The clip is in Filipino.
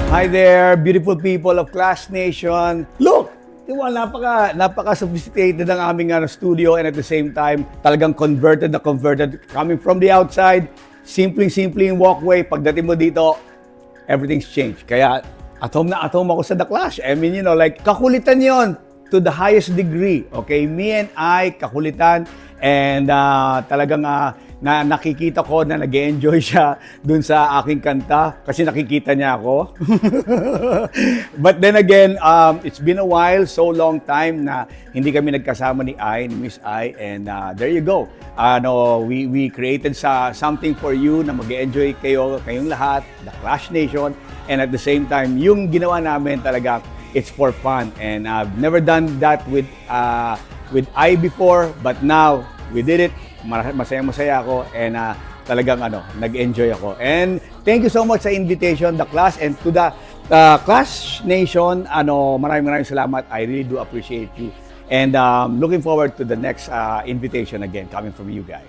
Hi there, beautiful people of Clash Nation. Look! Diba, napaka-sophisticated ang aming studio, and at the same time, talagang converted na converted. Coming from the outside, simpleng-simpleng walkway. Pagdating mo dito, everything's changed. Kaya at home ako sa The Clash. I mean, you know, like, kakulitan yon to the highest degree. Okay, me and I, kakulitan. And talagang na nakikita ko na nag-enjoy siya dun sa aking kanta kasi nakikita niya ako. But then again, it's been a while, so long time na hindi kami nagkasama ni Miss I, and there you go. We created something for you na mag-enjoy kayong lahat, the Clash Nation, and at the same time, yung ginawa namin talaga, it's for fun. And I've never done that with I before, but now we did it. Masaya ako, and talagang nag-enjoy ako. And thank you so much sa invitation, The Clash, and to the Clash Nation, maraming salamat. I really do appreciate you. And looking forward to the next invitation again coming from you guys.